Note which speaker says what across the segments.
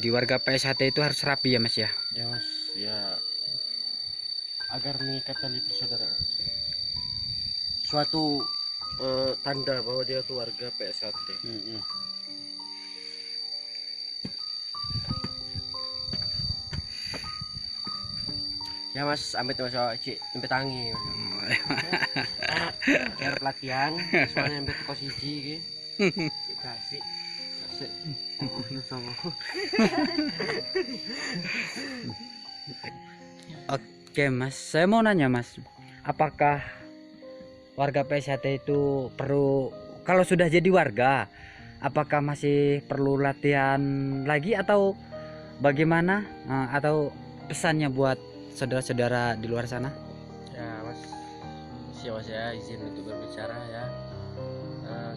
Speaker 1: bagi warga PSHT itu harus rapi ya Mas ya.
Speaker 2: Ya Mas, ya agar mengikat tali persaudaraan. Suatu tanda bahwa dia tuh warga PSHT. Ya Mas, ambil tuh Mas, cik, sampai tangi. Biar pelatihan, soalnya ambil tuh posisi gitu. Kasih.
Speaker 1: Oke Mas, saya mau nanya Mas, apakah warga PSHT itu perlu, kalau sudah jadi warga, apakah masih perlu latihan lagi atau bagaimana? Atau pesannya buat saudara-saudara di luar sana?
Speaker 2: Ya Mas, siapa saya izin untuk berbicara ya.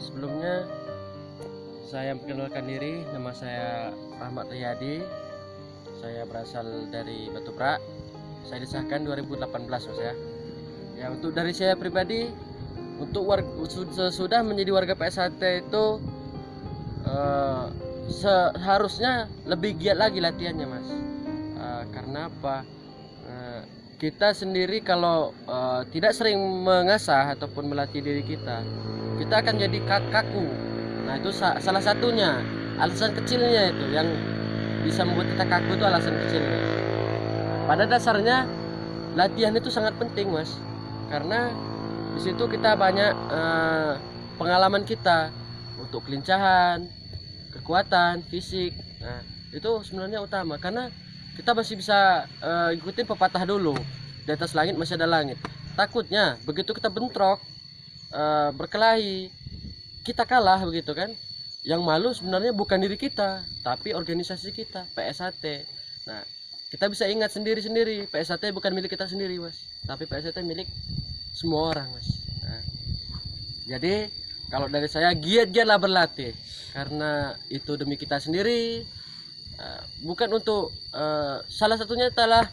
Speaker 2: Sebelumnya saya memperkenalkan diri, nama saya Rahmat Riyadi. Saya berasal dari Batu Pra. Saya disahkan 2018 Mas ya. Ya untuk dari saya pribadi, untuk sudah menjadi warga PSHT itu seharusnya lebih giat lagi latihannya Mas. Karena apa? Kita sendiri kalau tidak sering mengasah ataupun melatih diri kita akan jadi kaku. Nah itu salah satunya, alasan kecilnya itu yang bisa membuat kita kaku, itu alasan kecilnya. Pada dasarnya latihan itu sangat penting Mas, karena di situ kita banyak pengalaman kita untuk kelincahan, kekuatan, fisik. Nah itu sebenarnya utama, karena kita masih bisa ikutin pepatah dulu, di atas langit masih ada langit. Takutnya begitu kita bentrok, berkelahi, kita kalah begitu kan. Yang malu sebenarnya bukan diri kita, tapi organisasi kita, PSHT. Nah kita bisa ingat sendiri-sendiri, PSHT bukan milik kita sendiri Mas, tapi PSHT milik semua orang Mas. Nah, jadi kalau dari saya, giat-giatlah berlatih, karena itu demi kita sendiri. Bukan untuk salah satunya adalah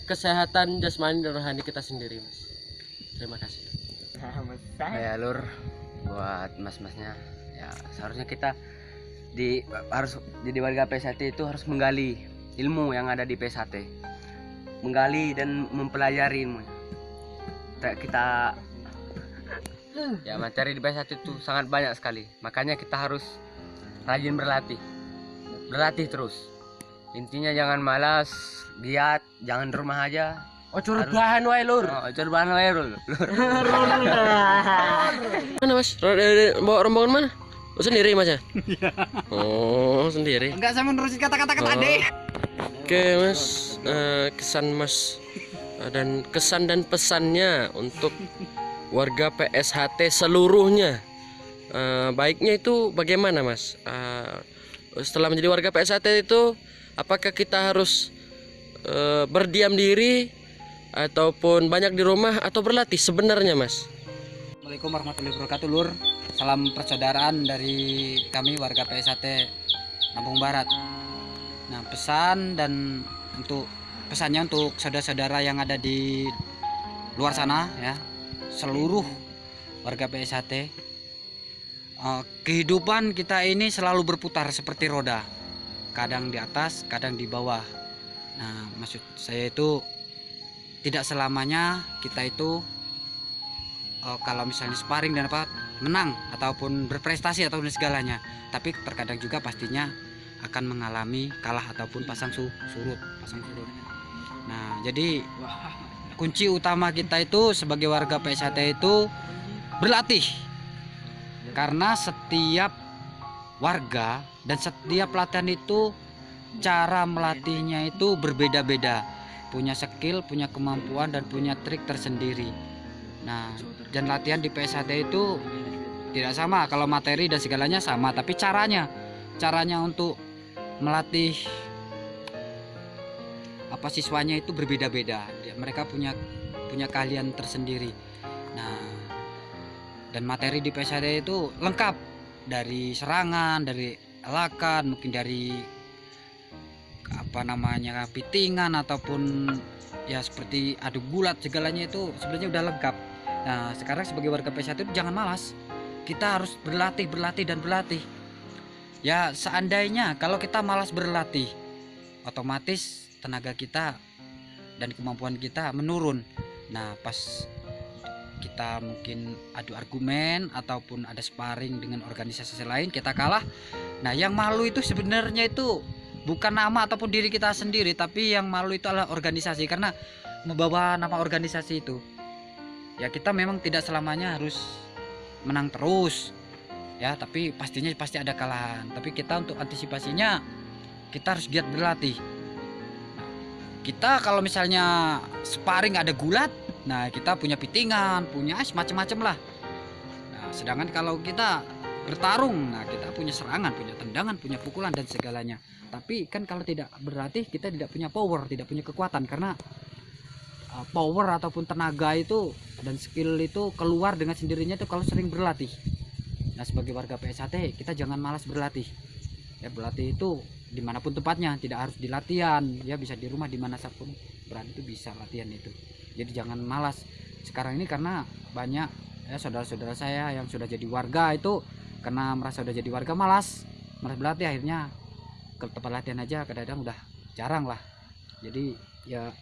Speaker 2: kesehatan jasmani dan rohani kita sendiri Mas. Terima kasih.
Speaker 3: Ya Lur, buat mas-masnya ya, seharusnya kita harus jadi warga PSHT itu harus menggali ilmu yang ada di PSHT, menggali dan mempelajari ilmunya. Kita ya, materi di PSHT itu sangat banyak sekali, makanya kita harus rajin berlatih terus. Intinya jangan malas, giat, jangan di rumah aja.
Speaker 2: Curbahan wae Lur.
Speaker 3: Curbahan wae Lur.
Speaker 2: Mana Mas? Bawa rombongan mana? Oh, sendiri Mas ya? Oh, sendiri.
Speaker 1: Enggak, saya menerusin kata-kata tadi.
Speaker 2: Oke Mas, kesan Mas dan kesan dan pesannya untuk warga PSHT seluruhnya, baiknya itu bagaimana Mas? Setelah menjadi warga PSHT itu, apakah kita harus berdiam diri ataupun banyak di rumah atau berlatih sebenarnya Mas?
Speaker 1: Assalamualaikum warahmatullahi wabarakatuh Lur. Salam persaudaraan dari kami warga PSHT Lampung Barat. Nah, pesannya untuk saudara-saudara yang ada di luar sana ya, seluruh warga PSHT, kehidupan kita ini selalu berputar seperti roda, kadang di atas, kadang di bawah. Nah, maksud saya itu tidak selamanya kita itu kalau misalnya sparring dan apa menang ataupun berprestasi ataupun segalanya, tapi terkadang juga pastinya akan mengalami kalah ataupun pasang surut. Nah, jadi kunci utama kita itu sebagai warga PSHT itu berlatih, karena setiap warga dan setiap latihan itu cara melatihnya itu berbeda-beda, punya skill, punya kemampuan dan punya trik tersendiri. Nah, dan latihan di PSHT itu tidak sama, kalau materi dan segalanya sama, tapi caranya untuk melatih siswanya itu berbeda-beda. Mereka punya keahlian tersendiri. Nah, dan materi di PSHT itu lengkap, dari serangan, dari elakan, mungkin dari pitingan ataupun ya seperti adu gulat, segalanya itu sebenarnya udah lengkap. Nah, sekarang sebagai warga PSHT itu jangan malas, kita harus berlatih dan berlatih. Ya seandainya kalau kita malas berlatih, otomatis tenaga kita dan kemampuan kita menurun. Nah pas kita mungkin adu argumen ataupun ada sparring dengan organisasi lain kita kalah. Nah yang malu itu sebenarnya itu bukan nama ataupun diri kita sendiri, tapi yang malu itu adalah organisasi, karena membawa nama organisasi itu. Ya kita memang tidak selamanya harus menang terus ya, tapi pastinya pasti ada kalahan. Tapi kita untuk antisipasinya kita harus giat berlatih. Nah, kita kalau misalnya sparring ada gulat, nah kita punya pitingan, punya macam-macam lah. Nah, sedangkan kalau kita bertarung, nah kita punya serangan, punya tendangan, punya pukulan dan segalanya. Tapi kan kalau tidak berlatih kita tidak punya power, tidak punya kekuatan, karena power ataupun tenaga itu dan skill itu keluar dengan sendirinya itu kalau sering berlatih. Nah sebagai warga PSHT kita jangan malas berlatih ya. Berlatih itu dimanapun tempatnya, tidak harus di latihan ya, bisa di rumah dimana pun berani itu bisa latihan itu. Jadi jangan malas sekarang ini, karena banyak ya saudara-saudara saya yang sudah jadi warga itu karena merasa sudah jadi warga malas berlatih, akhirnya ke tempat latihan aja kadang-kadang udah jarang lah. Jadi ya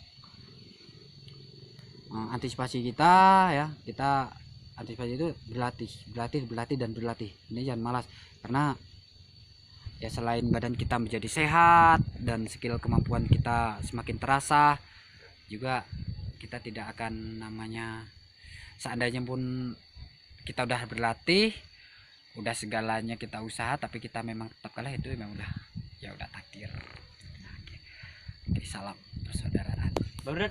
Speaker 1: antisipasi kita ya, kita antisipasi itu berlatih dan berlatih. Ini jangan malas, karena ya selain badan kita menjadi sehat dan skill kemampuan kita semakin terasa, juga kita tidak akan namanya seandainya pun kita udah berlatih, udah segalanya kita usaha tapi kita memang tetap kalah, itu memang udah takdir. Oke, salam persaudaraan.